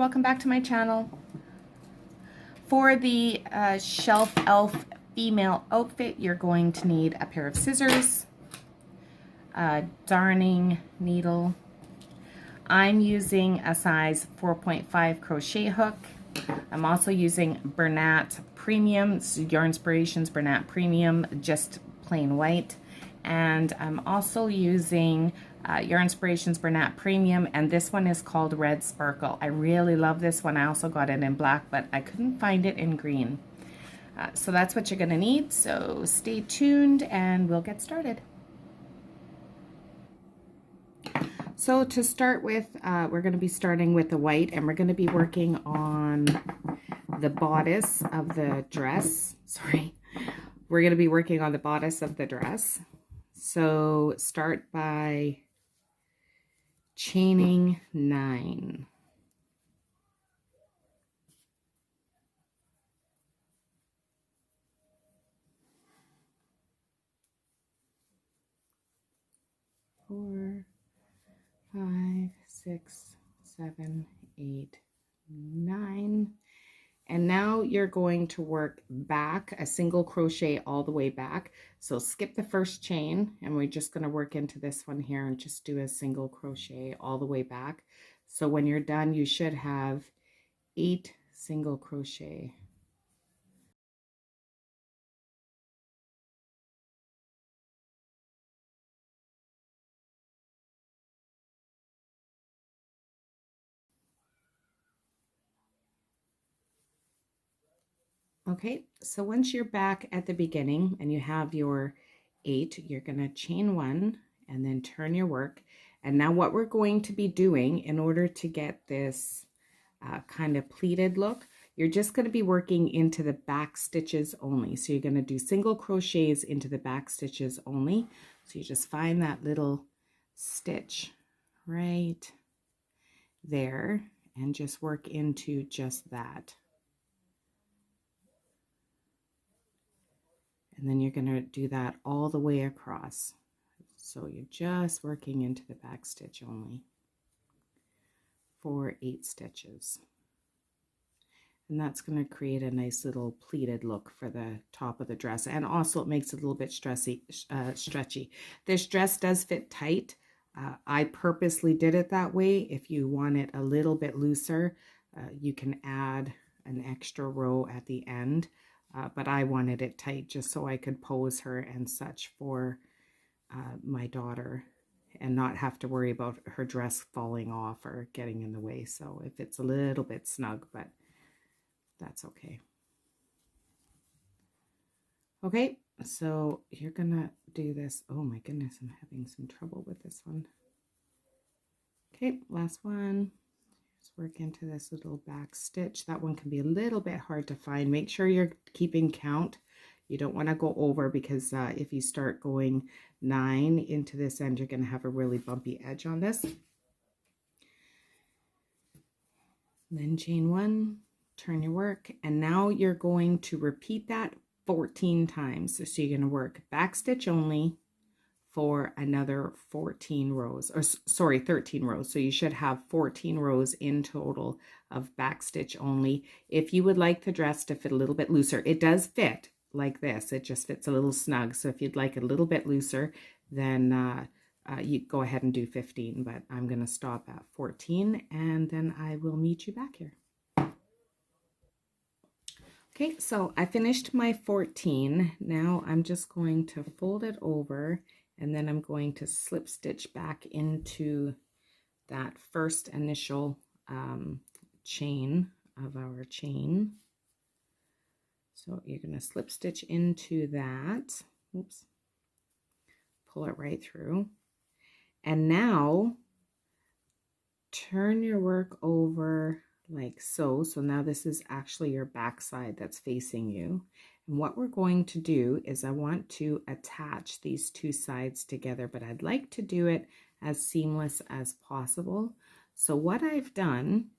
welcome back to my channel. For the shelf elf female outfit, you're going to need a pair of scissors, a darning needle. I'm using a size 4.5 crochet hook. I'm also using Bernat Premium, Yarnspirations Bernat Premium, just plain white. And I'm also using Yarnspirations Bernat Premium, and this one is called Red Sparkle. I really love this one. I also got it in black, but I couldn't find it in green. So that's what you're gonna need. So stay tuned and we'll get started. So to start with, we're going to be starting with the white, and we're going to be working on the bodice of the dress. Sorry. We're going to be working on the bodice of the dress. So start by chaining 9. Four, 5, 6, 7, 8, 9. And now you're going to work back a single crochet all the way back. So skip the first chain, and we're just going to work into this one here and just do a single crochet all the way back. So when you're done, you should have 8 single crochet. Okay, so once you're back at the beginning and you have your 8, you're going to chain 1 and then turn your work. And now what we're going to be doing in order to get this kind of pleated look, you're just going to be working into the back stitches only. So you're going to do single crochets into the back stitches only. So you just find that little stitch right there and just work into just that. And then you're going to do that all the way across. So you're just working into the back stitch only for 8 stitches. And that's going to create a nice little pleated look for the top of the dress. And also it makes it a little bit stretchy. This dress does fit tight. I purposely did it that way. If you want it a little bit looser, you can add an extra row at the end. But I wanted it tight just so I could pose her and such for my daughter and not have to worry about her dress falling off or getting in the way. So if it's a little bit snug, but that's okay. Okay, so you're gonna do this. Oh my goodness, I'm having some trouble with this one. Okay, last one. Just work into this little back stitch. That one can be a little bit hard to find. Make sure you're keeping count. You don't want to go over, because if you start going 9 into this end, you're going to have a really bumpy edge on this. Then chain 1, turn your work, and now you're going to repeat that 14 times. So you're going to work back stitch only for another 14 rows, or sorry, 13 rows. So you should have 14 rows in total of back stitch only. If you would like the dress to fit a little bit looser, it does fit like this. It just fits a little snug. So if you'd like it a little bit looser, then you go ahead and do 15, but I'm going to stop at 14 and then I will meet you back here. Okay, so I finished my 14. Now I'm just going to fold it over, and then I'm going to slip stitch back into that first initial chain of our chain. So you're going to slip stitch into that. Oops. Pull it right through. And now turn your work over like so. So now this is actually your back side that's facing you. And what we're going to do is I want to attach these 2 sides together, but I'd like to do it as seamless as possible. So what I've done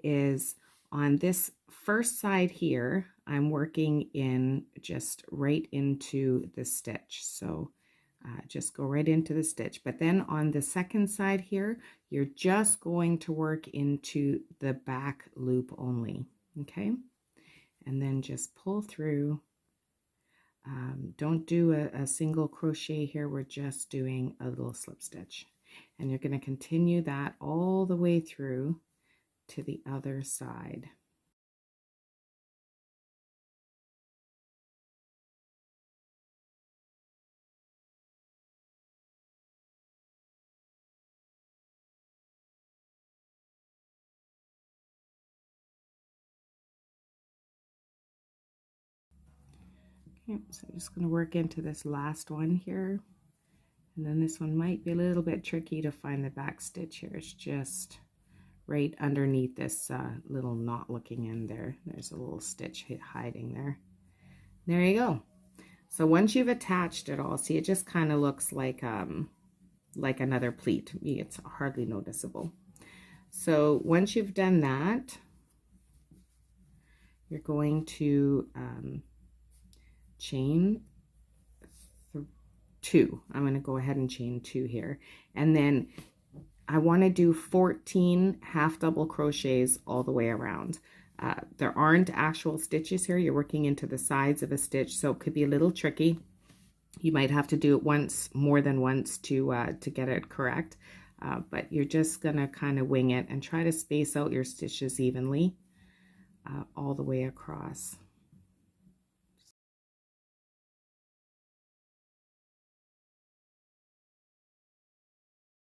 is on this first side here, I'm working in just right into the stitch. So just go right into the stitch. But then on the second side here, you're just going to work into the back loop only, okay? And then just pull through. Don't do a single crochet here. We're just doing a little slip stitch. And you're going to continue that all the way through to the other side. Okay, so I'm just going to work into this last one here. And then this one might be a little bit tricky to find the back stitch here. It's just right underneath this little knot looking end there. There's a little stitch hiding there. There you go. So once you've attached it all, see, it just kind of looks like another pleat. It's hardly noticeable. So once you've done that, you're going to chain 2. I'm going to go ahead and chain 2 here, and then I want to do 14 half double crochets all the way around. There aren't actual stitches here. You're working into the sides of a stitch, so it could be a little tricky. You might have to do it more than once to get it correct, but you're just gonna kind of wing it and try to space out your stitches evenly all the way across.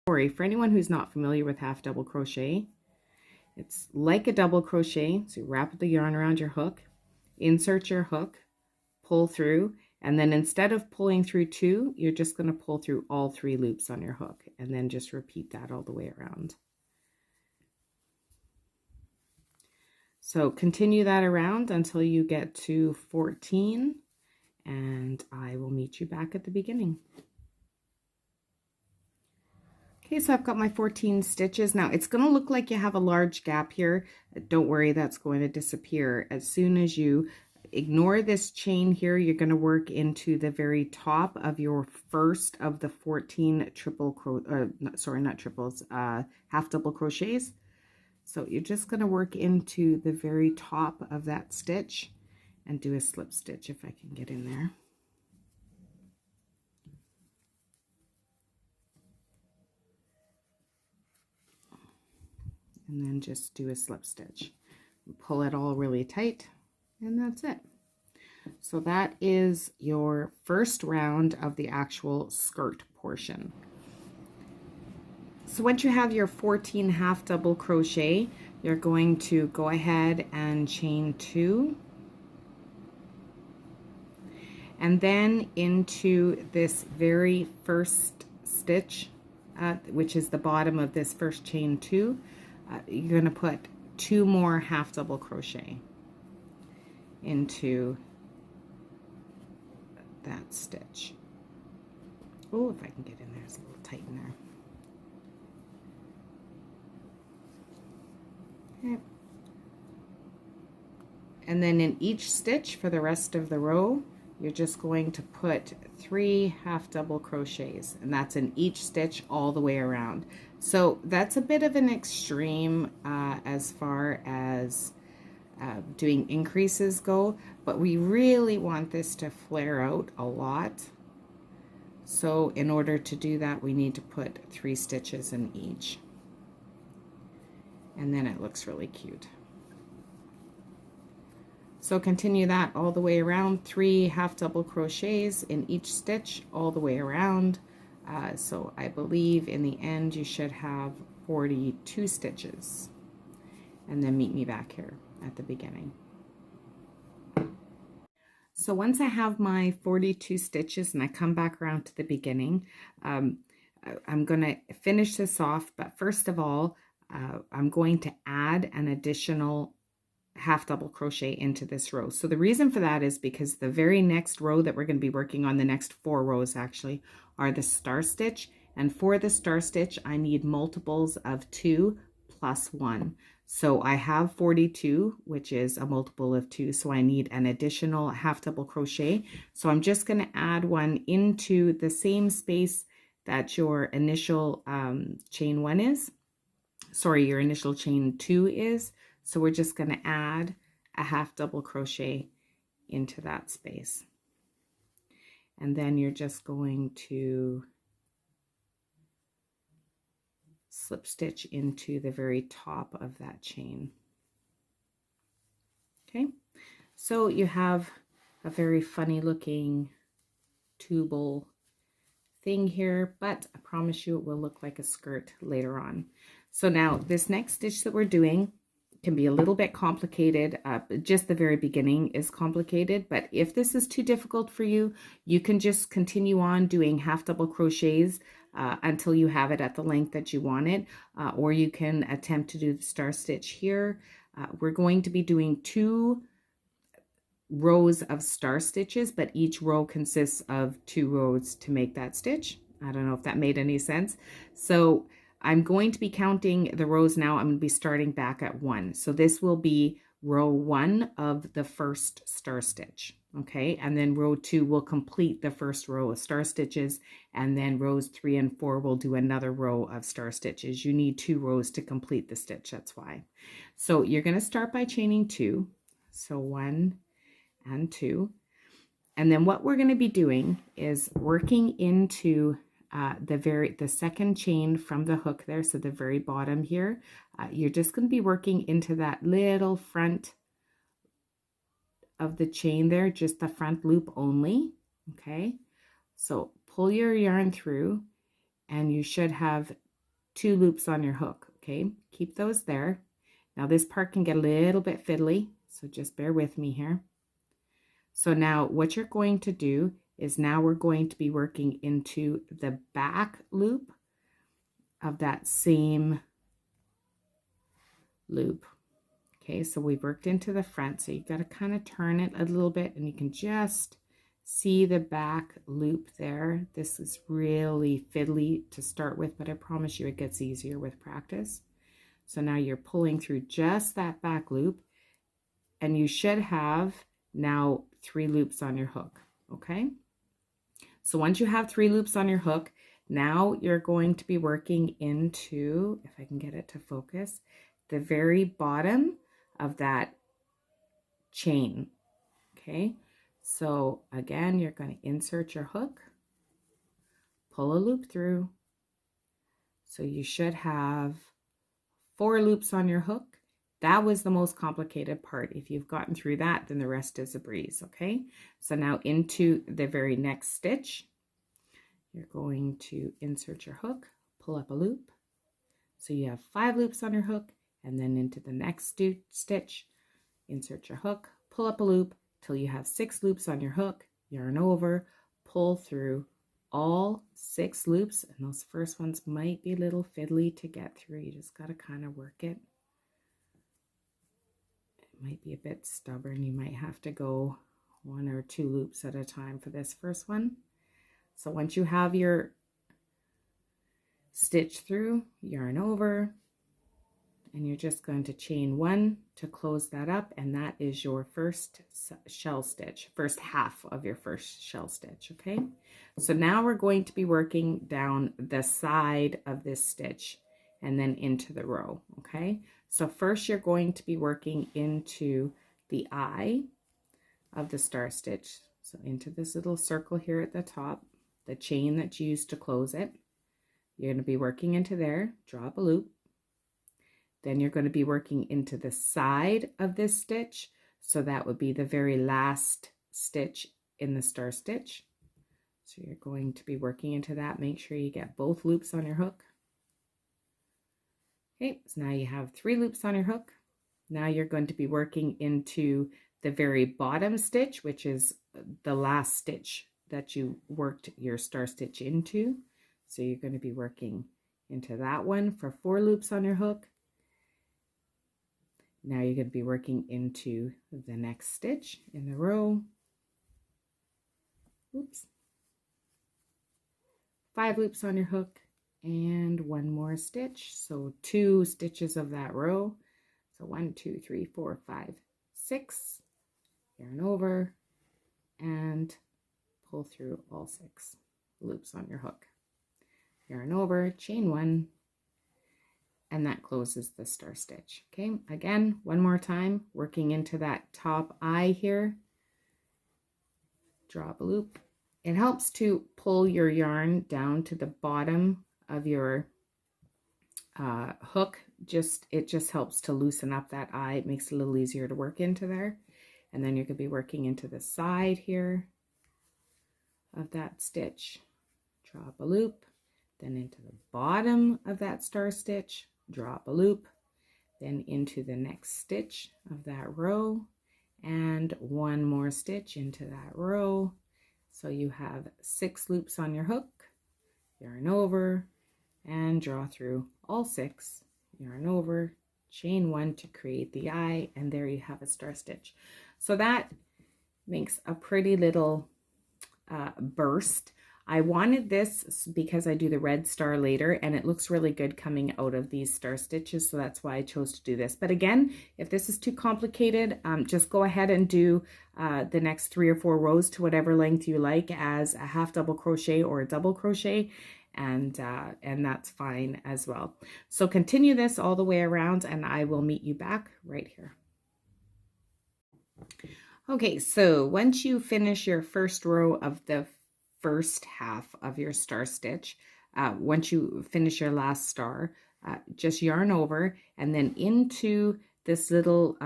For anyone who's not familiar with half double crochet, it's like a double crochet. So you wrap the yarn around your hook, insert your hook, pull through, and then instead of pulling through 2, you're just going to pull through all 3 loops on your hook, and then just repeat that all the way around. So continue that around until you get to 14, and I will meet you back at the beginning. Okay, so I've got my 14 stitches. Now it's going to look like you have a large gap here. Don't worry, that's going to disappear. As soon as you ignore this chain here, you're going to work into the very top of your first of the 14 half double crochets. So you're just going to work into the very top of that stitch and do a slip stitch if I can get in there. And then just do a slip stitch. Pull it all really tight, and that's it. So that is your first round of the actual skirt portion. So once you have your 14 half double crochet, you're going to go ahead and chain 2. And then into this very first stitch, which is the bottom of this first chain 2, you're going to put 2 more half double crochet into that stitch. Oh, if I can get in there, it's a little tight in there. Okay. And then in each stitch for the rest of the row, you're just going to put 3 half double crochets, and that's in each stitch all the way around. So that's a bit of an extreme as far as doing increases go, but we really want this to flare out a lot. So in order to do that, we need to put 3 stitches in each, and then it looks really cute. So continue that all the way around, 3 half double crochets in each stitch all the way around. So I believe in the end you should have 42 stitches, and then meet me back here at the beginning. So once I have my 42 stitches and I come back around to the beginning, I'm going to finish this off, but first of all, I'm going to add an additional half double crochet into this row. So the reason for that is because the very next row that we're going to be working on, the next 4 rows actually, are the star stitch, and for the star stitch I need multiples of 2 plus 1. So I have 42, which is a multiple of 2, so I need an additional half double crochet. So I'm just going to add one into the same space that your initial chain 1 is. Sorry, your initial chain 2 is. So we're just going to add a half double crochet into that space. And then you're just going to slip stitch into the very top of that chain. Okay, so you have a very funny looking tubal thing here, but I promise you it will look like a skirt later on. So now this next stitch that we're doing can be a little bit complicated. Just the very beginning is complicated, but if this is too difficult for you, you can just continue on doing half double crochets until you have it at the length that you want it, or you can attempt to do the star stitch here. We're going to be doing 2 rows of star stitches, but each row consists of 2 rows to make that stitch. I don't know if that made any sense. So I'm going to be counting the rows now. I'm going to be starting back at 1. So this will be row 1 of the first star stitch. Okay, and then row 2 will complete the first row of star stitches, and then rows 3 and 4 will do another row of star stitches. You need 2 rows to complete the stitch, that's why. So you're going to start by chaining 2. So 1 and 2. And then what we're going to be doing is working into the second chain from the hook there, so the very bottom here. You're just going to be working into that little front of the chain there, just the front loop only. Okay, so pull your yarn through and you should have 2 loops on your hook. Okay, keep those there. Now this part can get a little bit fiddly, so just bear with me here. So now what you're going to do is now we're going to be working into the back loop of that same loop. Okay, so we've worked into the front, so you've got to kind of turn it a little bit and you can just see the back loop there. This is really fiddly to start with, but I promise you it gets easier with practice. So now you're pulling through just that back loop, and you should have now 3 loops on your hook. Okay, so once you have 3 loops on your hook, now you're going to be working into, if I can get it to focus, the very bottom of that chain. Okay, so again, you're going to insert your hook, pull a loop through. So you should have 4 loops on your hook. That was the most complicated part. If you've gotten through that, then the rest is a breeze. Okay, so now into the very next stitch, you're going to insert your hook, pull up a loop. So you have 5 loops on your hook, and then into the next stitch, insert your hook, pull up a loop till you have 6 loops on your hook, yarn over, pull through all 6 loops, and those first ones might be a little fiddly to get through. You just got to kind of work it. It might be a bit stubborn. You might have to go 1 or 2 loops at a time for this first one. So once you have your stitch through, yarn over, and you're just going to chain 1 to close that up, and that is your first shell stitch, first half of your first shell stitch. Okay, so now we're going to be working down the side of this stitch and then into the row. Okay, so first you're going to be working into the eye of the star stitch, so into this little circle here at the top, the chain that you used to close it. You're going to be working into there, draw up a loop. Then you're going to be working into the side of this stitch, so that would be the very last stitch in the star stitch. So you're going to be working into that. Make sure you get both loops on your hook. Okay, so now you have 3 loops on your hook. Now you're going to be working into the very bottom stitch, which is the last stitch that you worked your star stitch into. So you're going to be working into that one for 4 loops on your hook. Now you're going to be working into the next stitch in the row. Oops. 5 loops on your hook and 1 more stitch. So 2 stitches of that row. So 1, 2, 3, 4, 5, 6, yarn over, and pull through all 6 loops on your hook. Yarn over, chain 1, and that closes the star stitch. Okay, again, one more time, working into that top eye here. Draw a loop. It helps to pull your yarn down to the bottom of your hook. It just helps to loosen up that eye. It makes it a little easier to work into there. And then you're going to be working into the side here of that stitch. Draw a loop, then into the bottom of that star stitch, draw a loop, then into the next stitch of that row, and one more stitch into that row. So you have 6 loops on your hook, yarn over, and draw through all 6, yarn over, chain 1 to create the eye, and there you have a star stitch. So that makes a pretty little burst. I wanted this because I do the red star later, and it looks really good coming out of these star stitches, so that's why I chose to do this. But again, if this is too complicated, just go ahead and do the next 3 or 4 rows to whatever length you like as a half double crochet or a double crochet, and that's fine as well. So continue this all the way around, and I will meet you back right here. Okay, so once you finish your first row of the first half of your star stitch, once you finish your last star, just yarn over and then into this little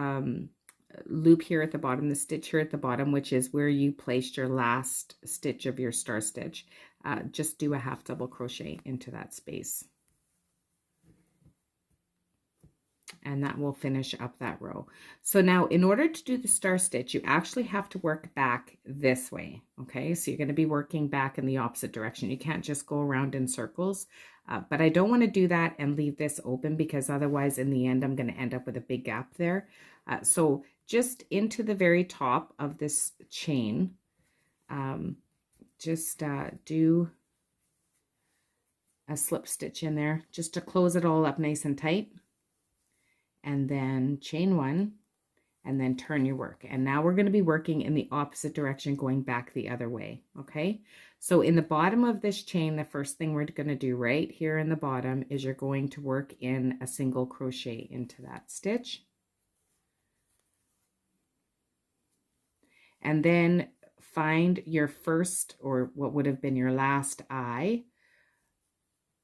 loop here at the bottom, the stitch here at the bottom, which is where you placed your last stitch of your star stitch. Just do a half double crochet into that space. And that will finish up that row. So now in order to do the star stitch, you actually have to work back this way. Okay, so you're going to be working back in the opposite direction. You can't just go around in circles, but I don't want to do that and leave this open, because otherwise in the end I'm going to end up with a big gap there. So just into the very top of this chain, do a slip stitch in there just to close it all up nice and tight. And then chain 1, and then turn your work. And now we're going to be working in the opposite direction, going back the other way. Okay, so in the bottom of this chain, the first thing we're going to do right here in the bottom is you're going to work in a single crochet into that stitch, and then find your first, or what would have been your last eye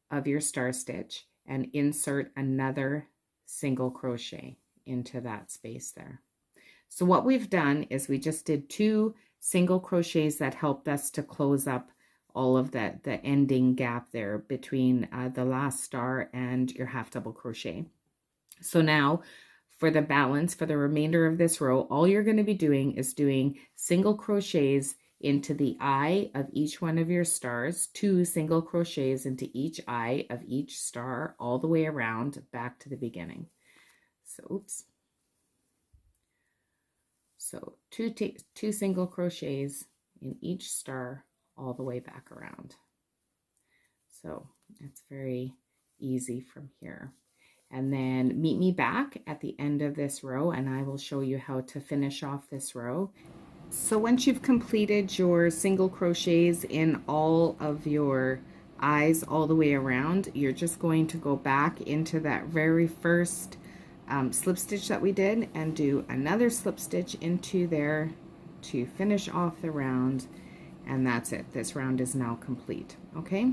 of your star stitch, and insert another single crochet into that space there. So what we've done is we just did 2 single crochets that helped us to close up all of the ending gap there between the last star and your half double crochet. So now for the balance, for the remainder of this row, all you're going to be doing is doing single crochets into the eye of each one of your stars, 2 single crochets into each eye of each star all the way around back to the beginning. So oops, so two single crochets in each star all the way back around. So it's very easy from here. And then meet me back at the end of this row, and I will show you how to finish off this row. So once you've completed your single crochets in all of your eyes all the way around, you're just going to go back into that very first slip stitch that we did and do another slip stitch into there to finish off the round, and that's it. This round is now complete. Okay,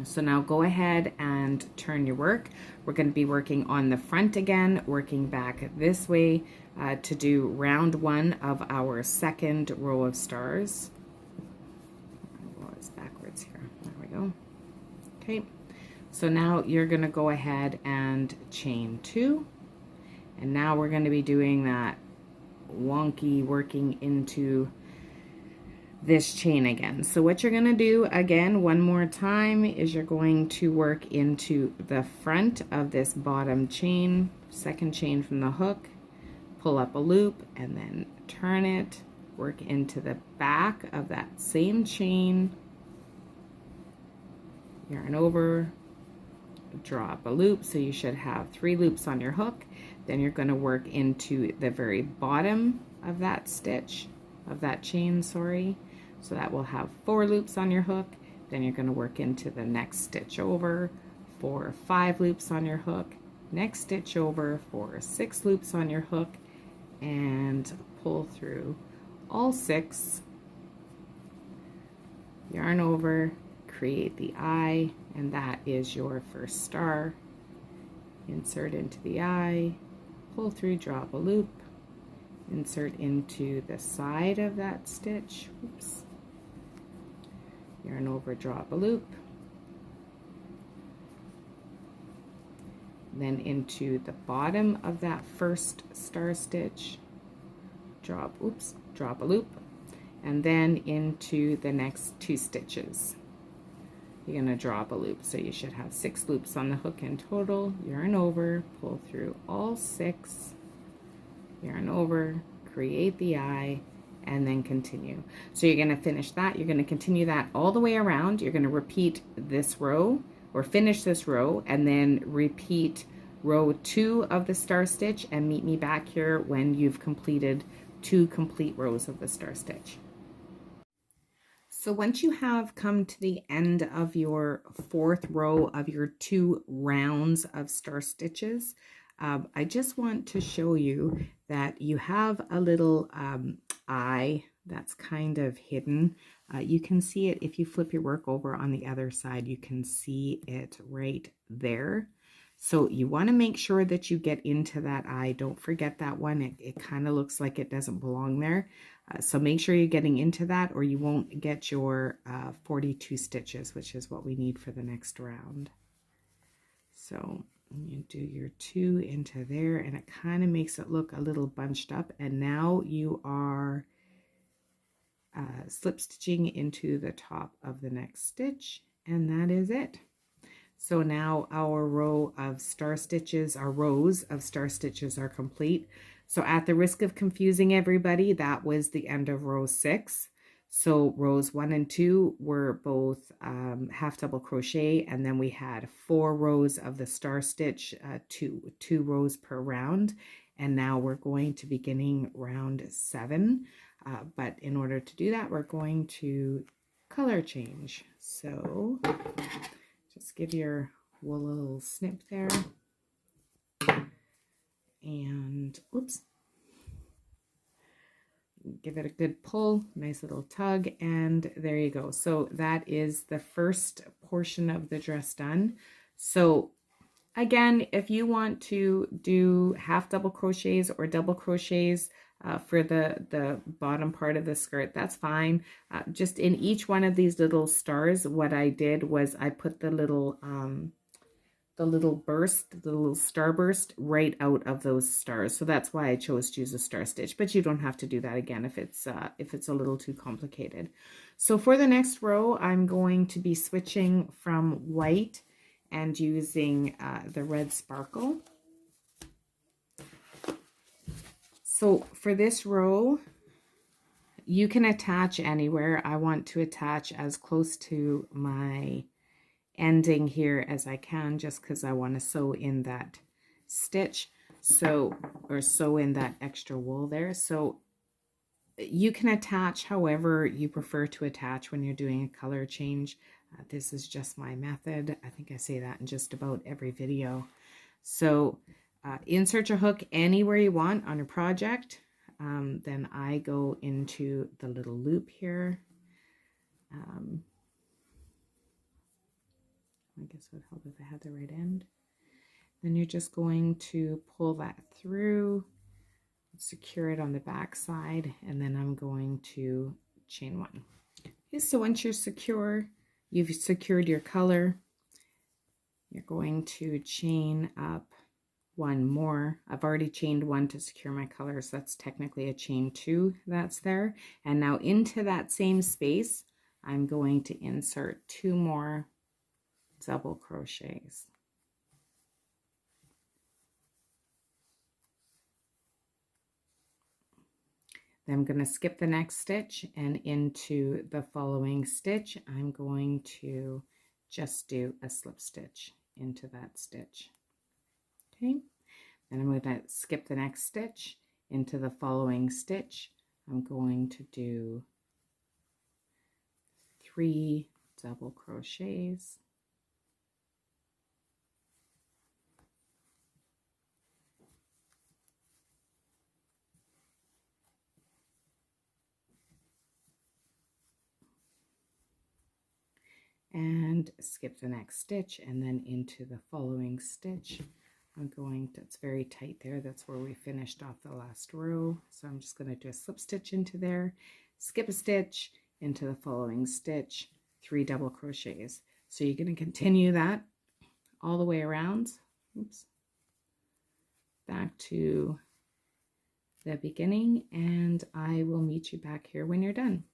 so now go ahead and turn your work. We're going to be working on the front again, working back this way to do round 1 of our second row of stars. Well, it's backwards here. There we go. Okay, so now you're going to go ahead and chain 2, and now we're going to be doing that wonky working into this chain again. So what you're going to do again one more time is you're going to work into the front of this bottom chain, second chain from the hook, pull up a loop, and then turn it, work into the back of that same chain, yarn over, draw up a loop. So you should have 3 loops on your hook, Then you're going to work into the very bottom of that stitch, of that chain, sorry. So that will have 4 loops on your hook. Then you're going to work into the next stitch over for 5 loops on your hook. Next stitch over for 6 loops on your hook, and pull through all 6. Yarn over, create the eye, and that is your first star. Insert into the eye, pull through, drop a loop, insert into the side of that stitch. Oops. Yarn over, drop a loop, then into the bottom of that first star stitch, drop a loop, and then into the next 2 stitches. You're going to drop a loop, so you should have 6 loops on the hook in total. Yarn over, pull through all 6, yarn over, create the eye, and then continue. So you're going to finish that. You're going to continue that all the way around. You're going to repeat this row, or finish this row, and then repeat row 2 of the star stitch, and meet me back here when you've completed 2 complete rows of the star stitch. So once you have come to the end of your 4th row of your 2 rounds of star stitches, I just want to show you that you have a little eye that's kind of hidden. You can see it if you flip your work over on the other side. You can see it right there. So you want to make sure that you get into that eye. Don't forget that one. It kind of looks like it doesn't belong there. So make sure you're getting into that, or you won't get your 42 stitches, which is what we need for the next round. So you do your 2 into there, and it kind of makes it look a little bunched up. And now you are slip stitching into the top of the next stitch, and that is it. So now our row of star stitches, our rows of star stitches are complete. So at the risk of confusing everybody, that was the end of row 6. So rows 1 and 2 were both half double crochet, and then we had 4 rows of the star stitch, two rows per round. And now we're going to beginning round 7. But in order to do that, we're going to color change. So just give your wool a little snip there, and oops, give it a good pull, nice little tug, and there you go. So that is the first portion of the dress done. So again, if you want to do half double crochets or double crochets for the bottom part of the skirt, that's fine. Just in each one of these little stars, what I did was I put the little burst, the little starburst right out of those stars. So that's why I chose to use a star stitch, but you don't have to do that again if it's a little too complicated. So for the next row, I'm going to be switching from white and using the red sparkle. So for this row, you can attach anywhere. I want to attach as close to my ending here as I can, just because I want to sew in that stitch, or sew in that extra wool there. So you can attach however you prefer to attach when you're doing a color change. This is just my method. I think I say that in just about every video. So insert your hook anywhere you want on your project. Then I go into the little loop here. I guess it would help if I had the right end. Then you're just going to pull that through, secure it on the back side, and then I'm going to chain 1. Okay, so once you're secure, you've secured your color, you're going to chain up 1 more. I've already chained 1 to secure my color, so that's technically a chain 2 that's there. And now into that same space, I'm going to insert 2 more double crochets. Then I'm going to skip the next stitch, and into the following stitch I'm going to just do a slip stitch into that stitch. Okay, Then I'm going to skip the next stitch into the following stitch. I'm going to do 3 double crochets. And skip the next stitch, and then into the following stitch I'm going to, it's very tight there, that's where we finished off the last row, so I'm just going to do a slip stitch into there, skip a stitch into the following stitch, 3 double crochets. So you're going to continue that all the way around. Oops, back to the beginning, and I will meet you back here when you're done.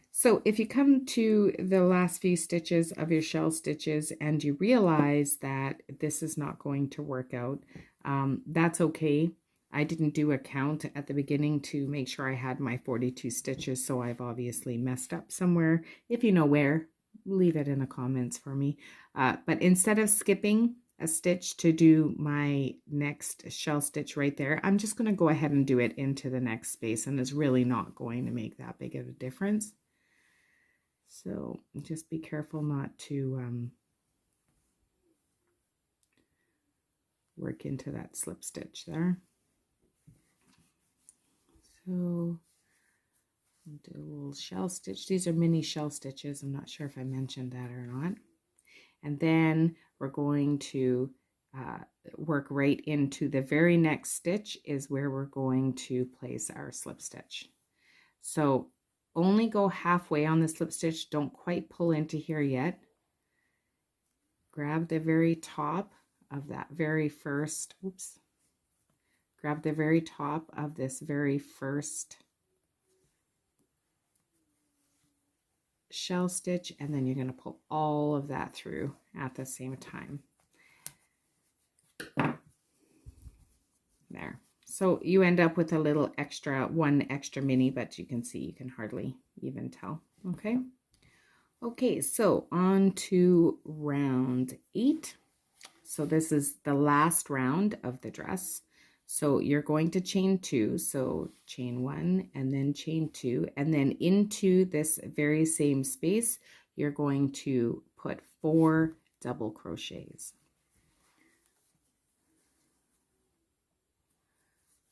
So if you come to the last few stitches of your shell stitches and you realize that this is not going to work out, that's okay. I didn't do a count at the beginning to make sure I had my 42 stitches, so I've obviously messed up somewhere. If you know where, leave it in the comments for me. But instead of skipping a stitch to do my next shell stitch right there, I'm just going to go ahead and do it into the next space, and it's really not going to make that big of a difference. So just be careful not to work into that slip stitch there. So I'll do a little shell stitch. These are mini shell stitches. I'm not sure if I mentioned that or not. And then we're going to work right into the very next stitch is where we're going to place our slip stitch. So only go halfway on the slip stitch. Don't quite pull into here yet. Grab the very top of that very first, oops, grab the very top of this very first shell stitch, and then you're going to pull all of that through at the same time. There. So you end up with a little extra, one extra mini, but you can see you can hardly even tell. Okay. Okay, so on to round 8. So this is the last round of the dress. So you're going to chain 2. So chain 1 and then chain 2, and then into this very same space, you're going to put 4 double crochets.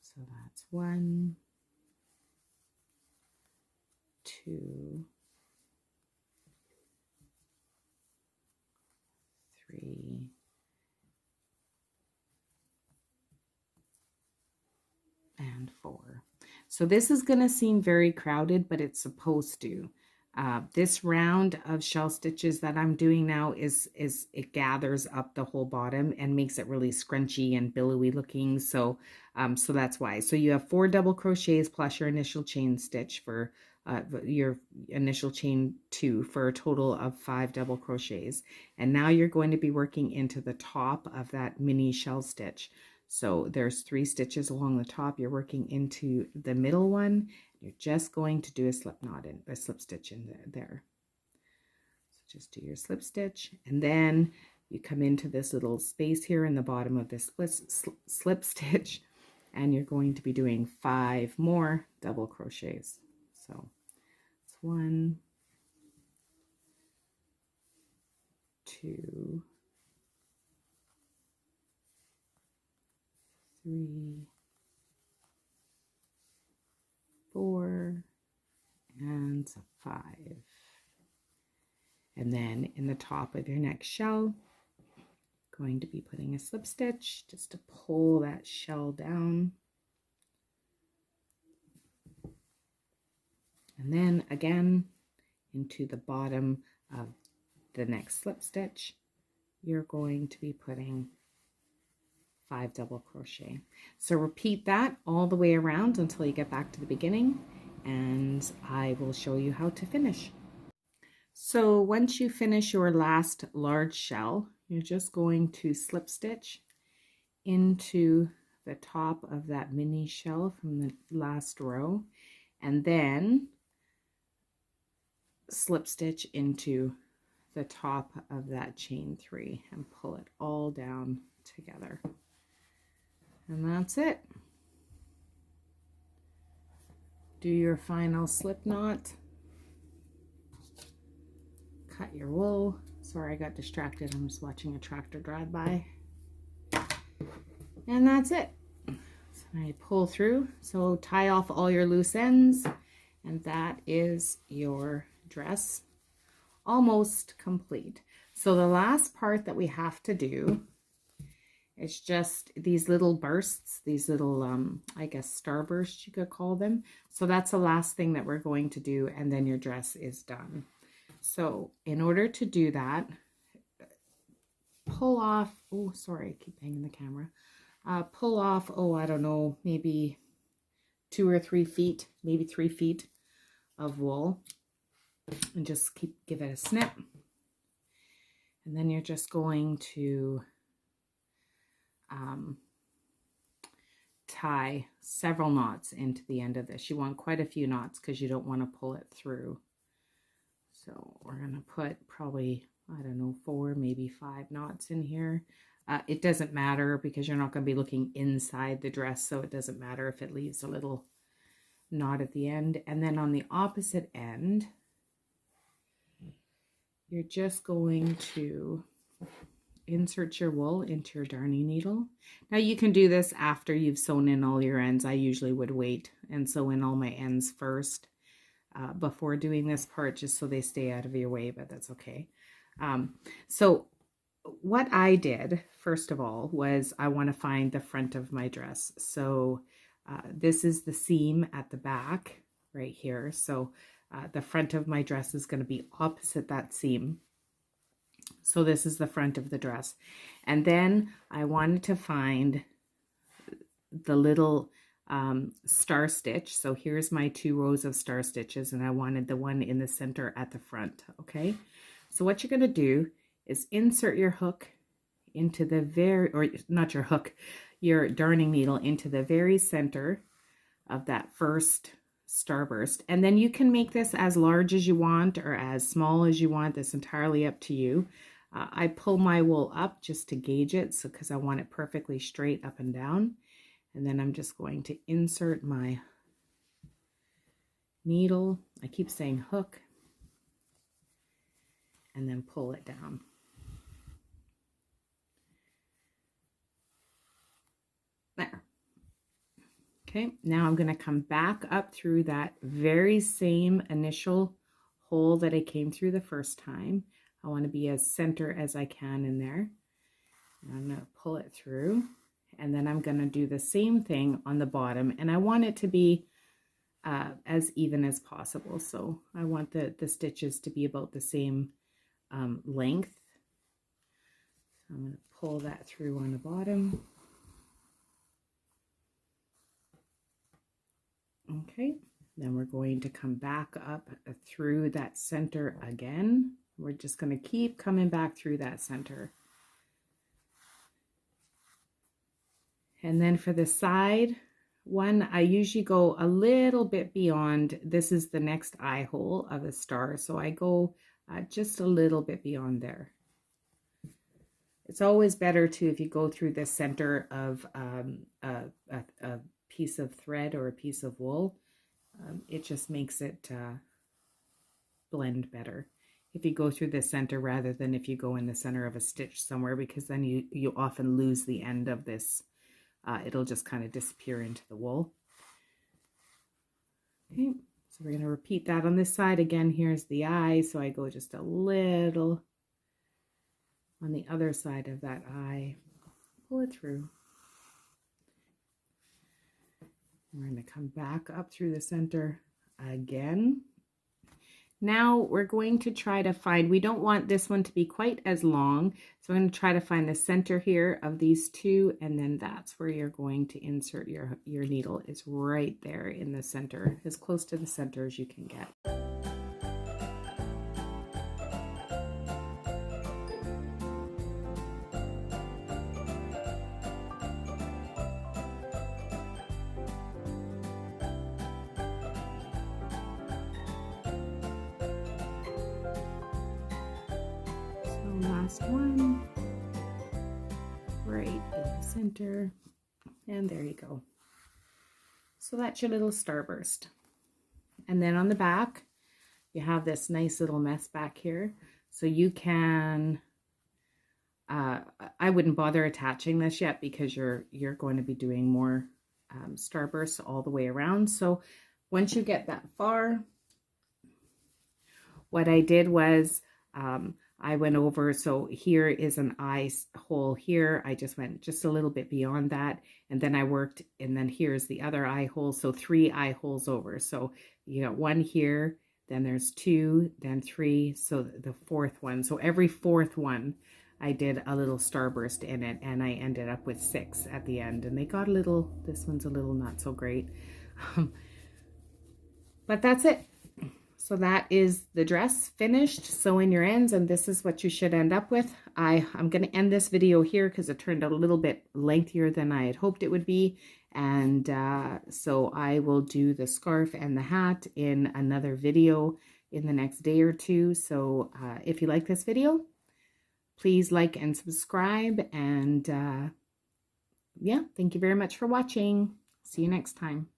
So that's 1, 2, 3, and 4. So this is going to seem very crowded, but it's supposed to. This round of shell stitches that I'm doing now is it gathers up the whole bottom and makes it really scrunchy and billowy looking. So so that's why. So you have 4 double crochets plus your initial chain stitch for your initial chain 2 for a total of 5 double crochets. And now you're going to be working into the top of that mini shell stitch. So there's 3 stitches along the top. You're working into the middle one. You're just going to do a slip knot in, a slip stitch in there. So just do your slip stitch, and then you come into this little space here in the bottom of this slip stitch, and you're going to be doing 5 more double crochets. So it's 1, 2, 3, 4, and 5. And then in the top of your next shell, going to be putting a slip stitch just to pull that shell down. And then again into the bottom of the next slip stitch, you're going to be putting 5 double crochet. So repeat that all the way around until you get back to the beginning, and I will show you how to finish. So once you finish your last large shell, you're just going to slip stitch into the top of that mini shell from the last row, and then slip stitch into the top of that chain 3 and pull it all down together. And that's it. Do your final slip knot. Cut your wool. Sorry, I got distracted. I'm just watching a tractor drive by. And that's it. So I pull through. So tie off all your loose ends. And that is your dress almost complete. So the last part that we have to do is just these little bursts, these little, I guess, starbursts you could call them. So that's the last thing that we're going to do, and then your dress is done. So in order to do that, pull off, oh, sorry, I keep banging the camera. Pull off, oh, I don't know, maybe 2 or 3 feet, maybe 3 feet of wool, and just give it a snip. And then you're just going to tie several knots into the end of this. You want quite a few knots because you don't want to pull it through. So we're going to put probably, I don't know, 4, maybe 5 knots in here. It doesn't matter because you're not going to be looking inside the dress, so it doesn't matter if it leaves a little knot at the end. And then on the opposite end, you're just going to insert your wool into your darning needle. Now you can do this after you've sewn in all your ends. I usually would wait and sew in all my ends first before doing this part, just so they stay out of your way, but that's okay. So what I did, first of all, was I want to find the front of my dress. So this is the seam at the back right here. So the front of my dress is going to be opposite that seam. So this is the front of the dress. And then I wanted to find the little star stitch. So here's my 2 rows of star stitches, and I wanted the one in the center at the front. Okay. So what you're going to do is insert your hook into the or not your hook, your darning needle into the very center of that first starburst. And then you can make this as large as you want or as small as you want. That's entirely up to you. I pull my wool up just to gauge it, so because I want it perfectly straight up and down. And then I'm just going to insert my needle. I keep saying hook. And then pull it down. There. Okay, now I'm going to come back up through that very same initial hole that I came through the first time. I want to be as center as I can in there. And I'm going to pull it through, and then I'm going to do the same thing on the bottom, and I want it to be as even as possible. So I want the stitches to be about the same length. So I'm going to pull that through on the bottom. Okay, then we're going to come back up through that center again. We're just going to keep coming back through that center. And then for the side one, I usually go a little bit beyond. This is the next eye hole of the star, so I go just a little bit beyond there. It's always better to, if you go through the center of a piece of thread or a piece of wool, it just makes it blend better if you go through the center rather than if you go in the center of a stitch somewhere, because then you often lose the end of this. It'll just kind of disappear into the wool. Okay, so we're going to repeat that on this side. Again, here's the eye, so I go just a little on the other side of that eye, pull it through. We're going to come back up through the center again. Now we're going to try to find, we don't want this one to be quite as long, so I'm going to try to find the center here of these two, and then that's where you're going to insert your needle. It's right there in the center, as close to the center as you can get. Last one, right in the center. And there you go. So that's your little starburst. And then on the back, you have this nice little mess back here. So you can, I wouldn't bother attaching this yet because you're going to be doing more starbursts all the way around. So once you get that far, what I did was I went over, so here is an eye hole here. I just went just a little bit beyond that, and then I worked, and then here's the other eye hole, so 3 eye holes over. So you got 1 here, then there's 2, then 3, so the 4th one. So every 4th one, I did a little starburst in it, and I ended up with 6 at the end, and they got a little, this one's a little not so great. But that's it. So that is the dress finished. Sew in your ends, and this is what you should end up with. I'm going to end this video here because it turned out a little bit lengthier than I had hoped it would be. And so I will do the scarf and the hat in another video in the next day or two. So if you like this video, please like and subscribe. And yeah, thank you very much for watching. See you next time.